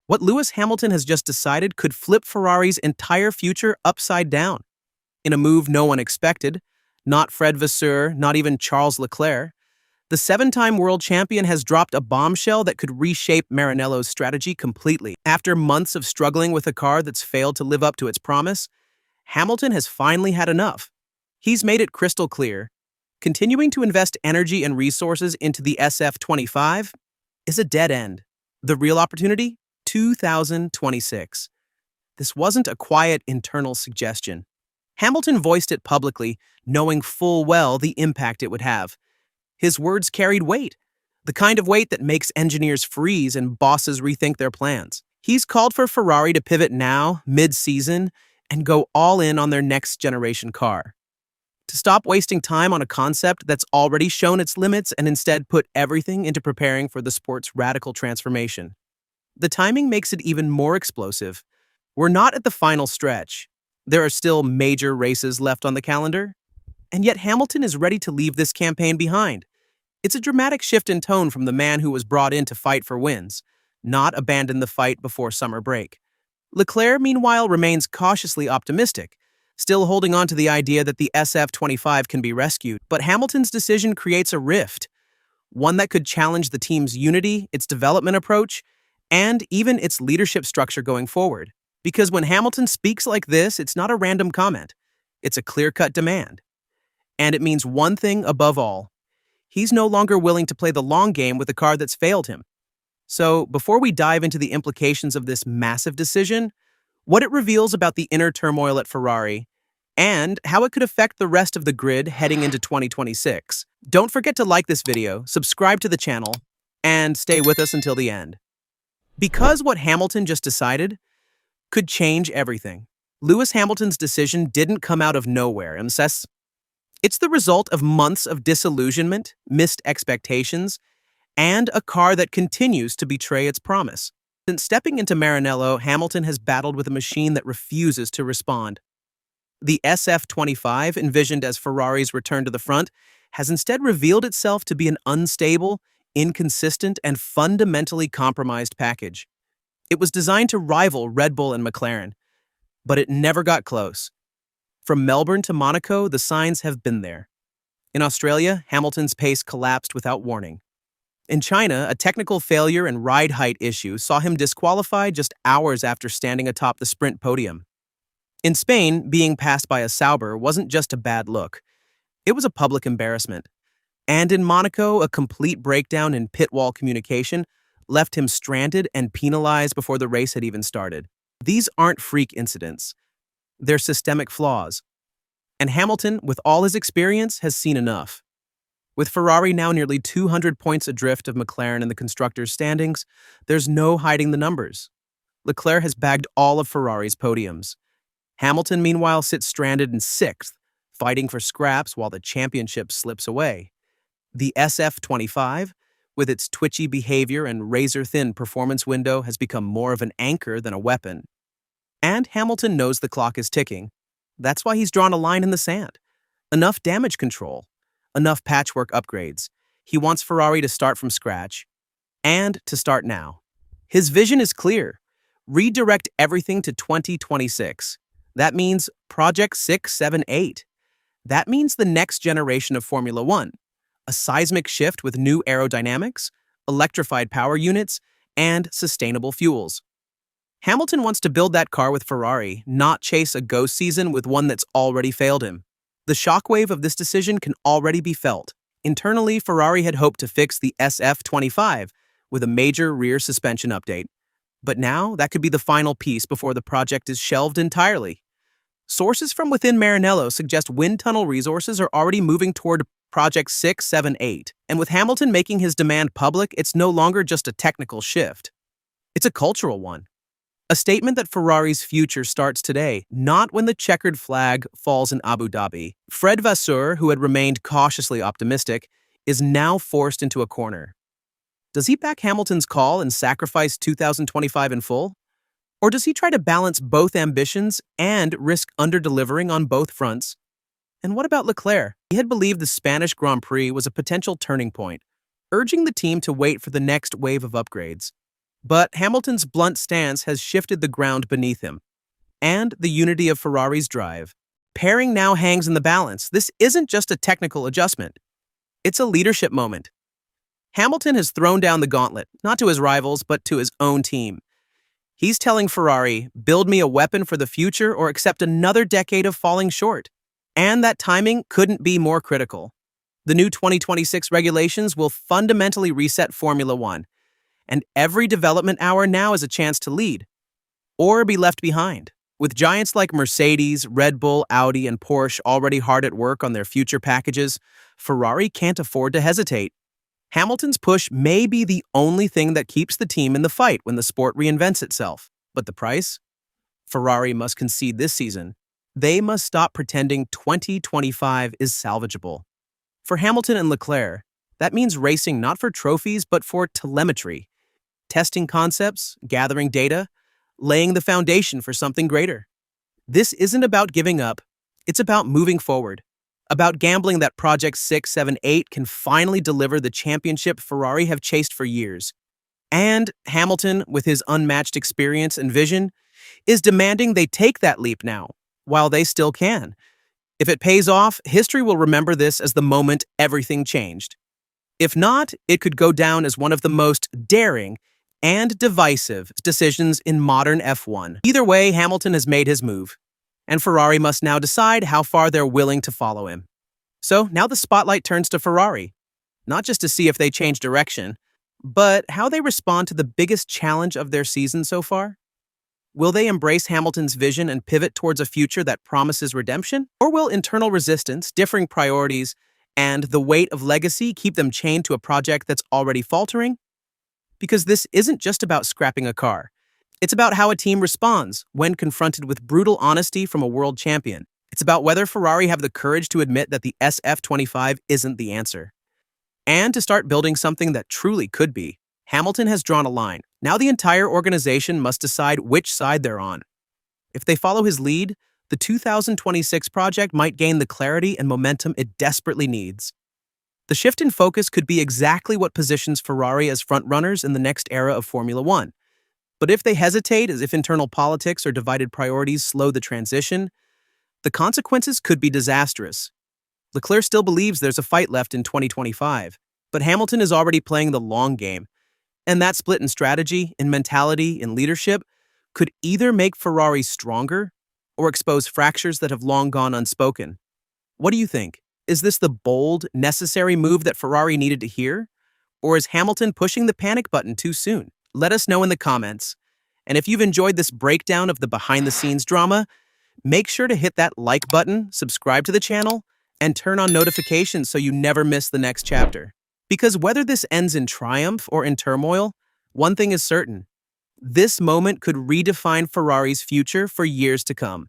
What Lewis Hamilton has just decided could flip Ferrari's entire future upside down. In a move no one expected, not Fred Vasseur, not even Charles Leclerc, the seven-time world champion has dropped a bombshell that could reshape Maranello's strategy completely. After months of struggling with a car that's failed to live up to its promise, Hamilton has finally had enough. He's made it crystal clear. Continuing to invest energy and resources into the SF25 is a dead end. The real opportunity? 2026. This wasn't a quiet internal suggestion. Hamilton voiced it publicly, knowing full well the impact it would have. His words carried weight, the kind of weight that makes engineers freeze and bosses rethink their plans. He's called for Ferrari to pivot now, mid-season, and go all in on their next-generation car. To stop wasting time on a concept that's already shown its limits and instead put everything into preparing for the sport's radical transformation. The timing makes it even more explosive. We're not at the final stretch. There are still major races left on the calendar. And yet Hamilton is ready to leave this campaign behind. It's a dramatic shift in tone from the man who was brought in to fight for wins, not abandon the fight before summer break. Leclerc, meanwhile, remains cautiously optimistic, still holding on to the idea that the SF25 can be rescued. But Hamilton's decision creates a rift, one that could challenge the team's unity, its development approach, and even its leadership structure going forward. Because when Hamilton speaks like this, it's not a random comment. It's a clear-cut demand. And it means one thing above all. He's no longer willing to play the long game with a car that's failed him. So, before we dive into the implications of this massive decision, what it reveals about the inner turmoil at Ferrari, and how it could affect the rest of the grid heading into 2026, don't forget to like this video, subscribe to the channel, and stay with us until the end. Because what Hamilton just decided could change everything. Lewis Hamilton's decision didn't come out of nowhere, it's the result of months of disillusionment, missed expectations, and a car that continues to betray its promise. Since stepping into Maranello, Hamilton has battled with a machine that refuses to respond. The SF25, envisioned as Ferrari's return to the front, has instead revealed itself to be an unstable, inconsistent, and fundamentally compromised package. It was designed to rival Red Bull and McLaren, but it never got close. From Melbourne to Monaco, the signs have been there. In Australia, Hamilton's pace collapsed without warning. In China, a technical failure and ride height issue saw him disqualified just hours after standing atop the sprint podium. In Spain, being passed by a Sauber wasn't just a bad look. It was a public embarrassment. And in Monaco, a complete breakdown in pit wall communication left him stranded and penalized before the race had even started. These aren't freak incidents. They're systemic flaws. And Hamilton, with all his experience, has seen enough. With Ferrari now nearly 200 points adrift of McLaren in the constructors' standings, there's no hiding the numbers. Leclerc has bagged all of Ferrari's podiums. Hamilton, meanwhile, sits stranded in sixth, fighting for scraps while the championship slips away. The SF25, with its twitchy behavior and razor-thin performance window, has become more of an anchor than a weapon. And Hamilton knows the clock is ticking. That's why he's drawn a line in the sand. Enough damage control. Enough patchwork upgrades. He wants Ferrari to start from scratch. And to start now. His vision is clear. Redirect everything to 2026. That means Project 678. That means the next generation of Formula One. A seismic shift with new aerodynamics, electrified power units, and sustainable fuels. Hamilton wants to build that car with Ferrari, not chase a ghost season with one that's already failed him. The shockwave of this decision can already be felt. Internally, Ferrari had hoped to fix the SF25 with a major rear suspension update. But now, that could be the final piece before the project is shelved entirely. Sources from within Maranello suggest wind tunnel resources are already moving toward Project 678. And with Hamilton making his demand public, it's no longer just a technical shift. It's a cultural one. A statement that Ferrari's future starts today, not when the checkered flag falls in Abu Dhabi. Fred Vasseur, who had remained cautiously optimistic, is now forced into a corner. Does he back Hamilton's call and sacrifice 2025 in full? Or does he try to balance both ambitions and risk under-delivering on both fronts? And what about Leclerc? He had believed the Spanish Grand Prix was a potential turning point, urging the team to wait for the next wave of upgrades. But Hamilton's blunt stance has shifted the ground beneath him, and the unity of Ferrari's drive. Pairing now hangs in the balance. This isn't just a technical adjustment. It's a leadership moment. Hamilton has thrown down the gauntlet, not to his rivals, but to his own team. He's telling Ferrari, build me a weapon for the future or accept another decade of falling short. And that timing couldn't be more critical. The new 2026 regulations will fundamentally reset Formula One, and every development hour now is a chance to lead, or be left behind. With giants like Mercedes, Red Bull, Audi, and Porsche already hard at work on their future packages, Ferrari can't afford to hesitate. Hamilton's push may be the only thing that keeps the team in the fight when the sport reinvents itself. But the price? Ferrari must concede this season. They must stop pretending 2025 is salvageable. For Hamilton and Leclerc, that means racing not for trophies but for telemetry, testing concepts, gathering data, laying the foundation for something greater. This isn't about giving up, it's about moving forward, about gambling that Project 6, 7, 8 can finally deliver the championship Ferrari have chased for years. And Hamilton, with his unmatched experience and vision, is demanding they take that leap now, while they still can. If it pays off, history will remember this as the moment everything changed. If not, it could go down as one of the most daring and divisive decisions in modern F1. Either way, Hamilton has made his move, and Ferrari must now decide how far they're willing to follow him. So now the spotlight turns to Ferrari, not just to see if they change direction, but how they respond to the biggest challenge of their season so far. Will they embrace Hamilton's vision and pivot towards a future that promises redemption? Or will internal resistance, differing priorities, and the weight of legacy keep them chained to a project that's already faltering? Because this isn't just about scrapping a car. It's about how a team responds when confronted with brutal honesty from a world champion. It's about whether Ferrari have the courage to admit that the SF25 isn't the answer. And to start building something that truly could be. Hamilton has drawn a line. Now the entire organization must decide which side they're on. If they follow his lead, the 2026 project might gain the clarity and momentum it desperately needs. The shift in focus could be exactly what positions Ferrari as frontrunners in the next era of Formula One. But if they hesitate, as if internal politics or divided priorities slow the transition, the consequences could be disastrous. Leclerc still believes there's a fight left in 2025, but Hamilton is already playing the long game. And that split in strategy, in mentality, in leadership could either make Ferrari stronger or expose fractures that have long gone unspoken. What do you think? Is this the bold, necessary move that Ferrari needed to hear? Or is Hamilton pushing the panic button too soon? Let us know in the comments. And if you've enjoyed this breakdown of the behind-the-scenes drama, make sure to hit that like button, subscribe to the channel, and turn on notifications so you never miss the next chapter. Because whether this ends in triumph or in turmoil, one thing is certain. This moment could redefine Ferrari's future for years to come.